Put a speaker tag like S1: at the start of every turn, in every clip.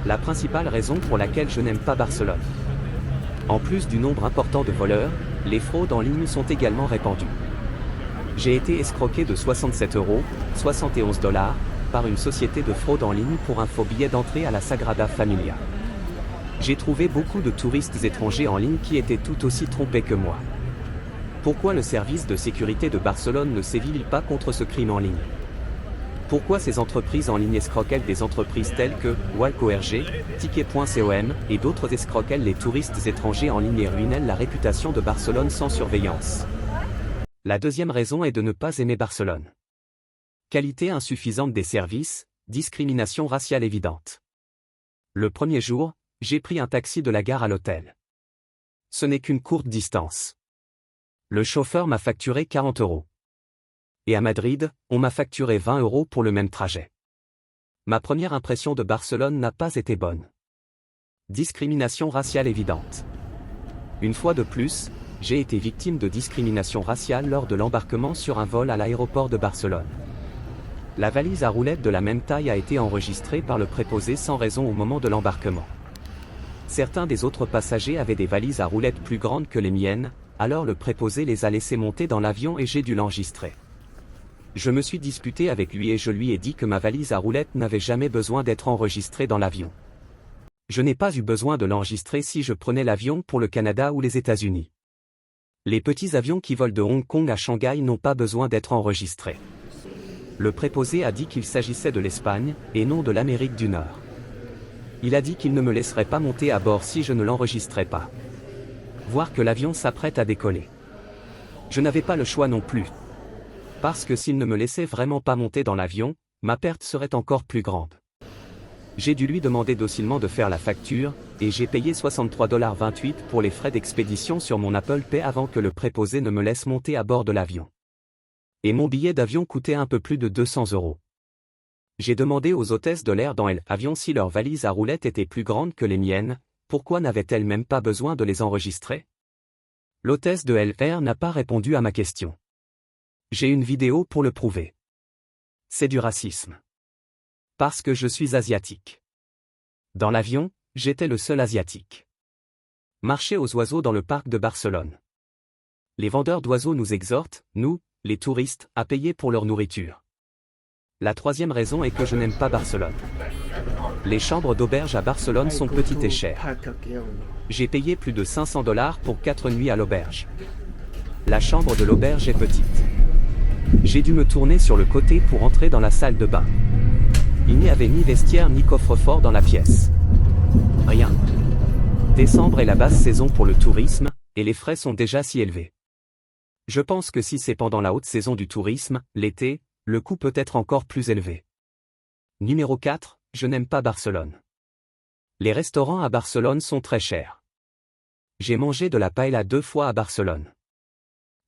S1: la principale raison pour laquelle je n'aime pas Barcelone. En plus du nombre important de voleurs, les fraudes en ligne sont également répandues. J'ai été escroqué de 67 €, 71 $, par une société de fraude en ligne pour un faux billet d'entrée à la Sagrada Familia. J'ai trouvé beaucoup de touristes étrangers en ligne qui étaient tout aussi trompés que moi. Pourquoi le service de sécurité de Barcelone ne séville pas contre ce crime en ligne? Pourquoi ces entreprises en ligne escroquent des entreprises telles que Walk.org, Ticket.com et d'autres escroquent les touristes étrangers en ligne et ruinent la réputation de Barcelone sans surveillance? La deuxième raison est de ne pas aimer Barcelone. Qualité insuffisante des services, discrimination raciale évidente. Le premier jour, j'ai pris un taxi de la gare à l'hôtel. Ce n'est qu'une courte distance. Le chauffeur m'a facturé 40 €. Et à Madrid, on m'a facturé 20 € pour le même trajet. Ma première impression de Barcelone n'a pas été bonne. Discrimination raciale évidente. Une fois de plus, j'ai été victime de discrimination raciale lors de l'embarquement sur un vol à l'aéroport de Barcelone. La valise à roulettes de la même taille a été enregistrée par le préposé sans raison au moment de l'embarquement. Certains des autres passagers avaient des valises à roulettes plus grandes que les miennes, alors le préposé les a laissés monter dans l'avion et j'ai dû l'enregistrer. Je me suis disputé avec lui et je lui ai dit que ma valise à roulettes n'avait jamais besoin d'être enregistrée dans l'avion. Je n'ai pas eu besoin de l'enregistrer si je prenais l'avion pour le Canada ou les États-Unis. Les petits avions qui volent de Hong Kong à Shanghai n'ont pas besoin d'être enregistrés. Le préposé a dit qu'il s'agissait de l'Espagne, et non de l'Amérique du Nord. Il a dit qu'il ne me laisserait pas monter à bord si je ne l'enregistrais pas. Voir que l'avion s'apprête à décoller. Je n'avais pas le choix non plus. Parce que s'il ne me laissait vraiment pas monter dans l'avion, ma perte serait encore plus grande. J'ai dû lui demander docilement de faire la facture, et j'ai payé 63,28 $ pour les frais d'expédition sur mon Apple Pay avant que le préposé ne me laisse monter à bord de l'avion. Et mon billet d'avion coûtait un peu plus de 200 €. J'ai demandé aux hôtesses de l'air dans l'avion si leurs valises à roulettes étaient plus grandes que les miennes, pourquoi n'avaient-elles même pas besoin de les enregistrer? L'hôtesse de LR n'a pas répondu à ma question. J'ai une vidéo pour le prouver. C'est du racisme. Parce que je suis asiatique. Dans l'avion, j'étais le seul asiatique. Marcher aux oiseaux dans le parc de Barcelone. Les vendeurs d'oiseaux nous exhortent, nous, les touristes, à payer pour leur nourriture. La troisième raison est que je n'aime pas Barcelone. Les chambres d'auberge à Barcelone sont petites et chères. J'ai payé plus de 500 $ pour 4 nuits à l'auberge. La chambre de l'auberge est petite. J'ai dû me tourner sur le côté pour entrer dans la salle de bain. Il n'y avait ni vestiaire ni coffre-fort dans la pièce. Rien. Décembre est la basse saison pour le tourisme, et les frais sont déjà si élevés. Je pense que si c'est pendant la haute saison du tourisme, l'été, le coût peut être encore plus élevé. Numéro 4, je n'aime pas Barcelone. Les restaurants à Barcelone sont très chers. J'ai mangé de la paella 2 fois à Barcelone.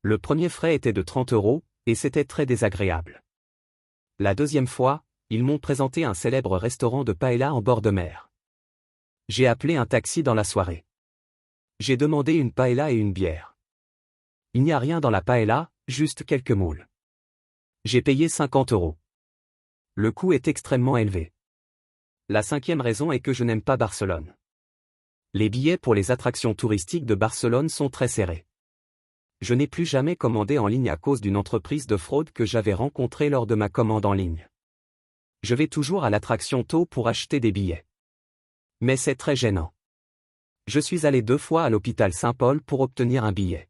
S1: Le premier frais était de 30 €, et c'était très désagréable. La deuxième fois, ils m'ont présenté un célèbre restaurant de paella en bord de mer. J'ai appelé un taxi dans la soirée. J'ai demandé une paella et une bière. Il n'y a rien dans la paella, juste quelques moules. J'ai payé 50 €. Le coût est extrêmement élevé. La cinquième raison est que je n'aime pas Barcelone. Les billets pour les attractions touristiques de Barcelone sont très serrés. Je n'ai plus jamais commandé en ligne à cause d'une entreprise de fraude que j'avais rencontrée lors de ma commande en ligne. Je vais toujours à l'attraction tôt pour acheter des billets. Mais c'est très gênant. Je suis allé 2 fois à l'hôpital Saint-Paul pour obtenir un billet.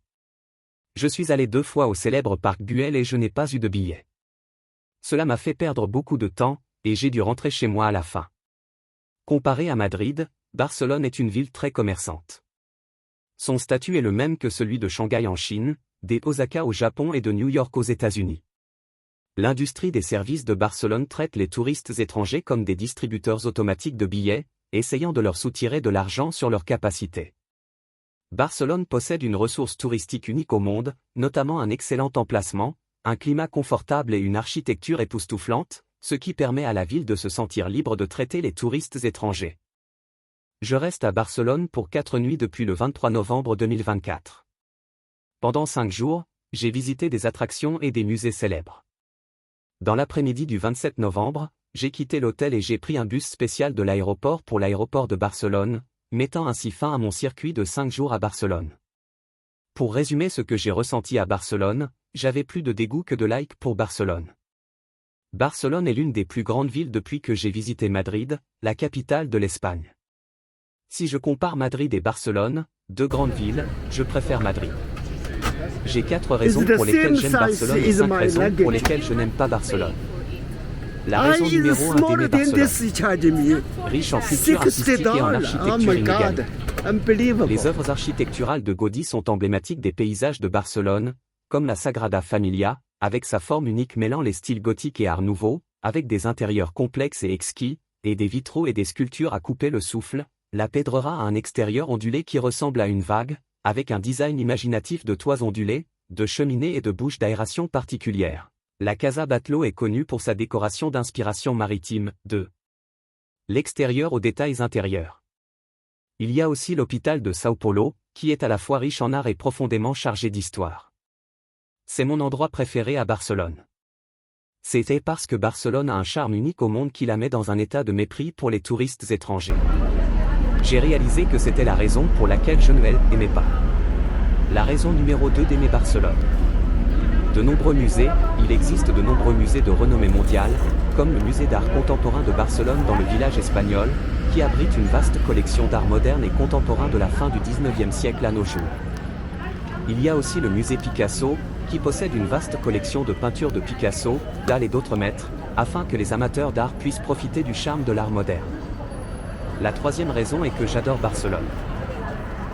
S1: Je suis allé 2 fois au célèbre parc Güell et je n'ai pas eu de billet. Cela m'a fait perdre beaucoup de temps, et j'ai dû rentrer chez moi à la fin. Comparé à Madrid, Barcelone est une ville très commerçante. Son statut est le même que celui de Shanghai en Chine, d'Osaka au Japon et de New York aux États-Unis. L'industrie des services de Barcelone traite les touristes étrangers comme des distributeurs automatiques de billets, essayant de leur soutirer de l'argent sur leur capacité. Barcelone possède une ressource touristique unique au monde, notamment un excellent emplacement, un climat confortable et une architecture époustouflante, ce qui permet à la ville de se sentir libre de traiter les touristes étrangers. Je reste à Barcelone pour 4 nuits depuis le 23 novembre 2024. Pendant 5 jours, j'ai visité des attractions et des musées célèbres. Dans l'après-midi du 27 novembre, j'ai quitté l'hôtel et j'ai pris un bus spécial de l'aéroport pour l'aéroport de Barcelone, mettant ainsi fin à mon circuit de 5 jours à Barcelone. Pour résumer ce que j'ai ressenti à Barcelone, j'avais plus de dégoût que de like pour Barcelone. Barcelone est l'une des plus grandes villes depuis que j'ai visité Madrid, la capitale de l'Espagne. Si je compare Madrid et Barcelone, deux grandes villes, je préfère Madrid. J'ai 4 raisons pour lesquelles j'aime Barcelone et 5 raisons pour lesquelles je n'aime pas Barcelone. La raison numéro 1 d'aimer Barcelone. Riche en culture artistique et en architecture inégalée. Les œuvres architecturales de Gaudí sont emblématiques des paysages de Barcelone, comme la Sagrada Familia, avec sa forme unique mêlant les styles gothique et art nouveau, avec des intérieurs complexes et exquis, et des vitraux et des sculptures à couper le souffle. La Pedrera a un extérieur ondulé qui ressemble à une vague, avec un design imaginatif de toits ondulés, de cheminées et de bouches d'aération particulières. La Casa Batlló est connue pour sa décoration d'inspiration maritime, de l'extérieur aux détails intérieurs. Il y a aussi l'hôpital de Sao Paulo, qui est à la fois riche en art et profondément chargé d'histoire. C'est mon endroit préféré à Barcelone. C'était parce que Barcelone a un charme unique au monde qui la met dans un état de mépris pour les touristes étrangers. J'ai réalisé que c'était la raison pour laquelle je ne l'aimais pas. La raison numéro 2 d'aimer Barcelone. De nombreux musées, il existe de nombreux musées de renommée mondiale, comme le musée d'art contemporain de Barcelone dans le village espagnol, qui abrite une vaste collection d'art moderne et contemporain de la fin du 19e siècle à nos jours. Il y a aussi le musée Picasso, qui possède une vaste collection de peintures de Picasso, Dalí et d'autres maîtres, afin que les amateurs d'art puissent profiter du charme de l'art moderne. La troisième raison est que j'adore Barcelone.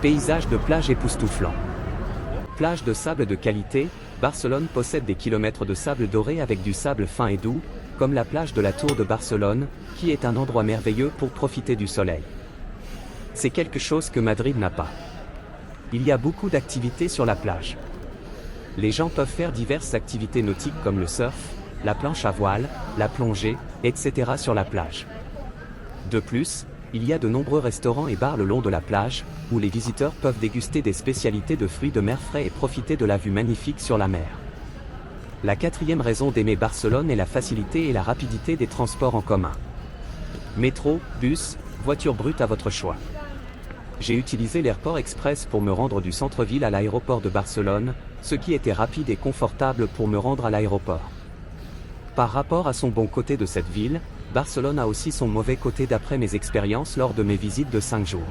S1: Paysage de plage époustouflant. Plage de sable de qualité, Barcelone possède des kilomètres de sable doré avec du sable fin et doux, comme la plage de la Tour de Barcelone, qui est un endroit merveilleux pour profiter du soleil. C'est quelque chose que Madrid n'a pas. Il y a beaucoup d'activités sur la plage. Les gens peuvent faire diverses activités nautiques comme le surf, la planche à voile, la plongée, etc. sur la plage. De plus, il y a de nombreux restaurants et bars le long de la plage, où les visiteurs peuvent déguster des spécialités de fruits de mer frais et profiter de la vue magnifique sur la mer. La quatrième raison d'aimer Barcelone est la facilité et la rapidité des transports en commun. Métro, bus, voiture brute à votre choix. J'ai utilisé l'Airport Express pour me rendre du centre-ville à l'aéroport de Barcelone, ce qui était rapide et confortable pour me rendre à l'aéroport. Par rapport à son bon côté de cette ville, Barcelone a aussi son mauvais côté d'après mes expériences lors de mes visites de 5 jours.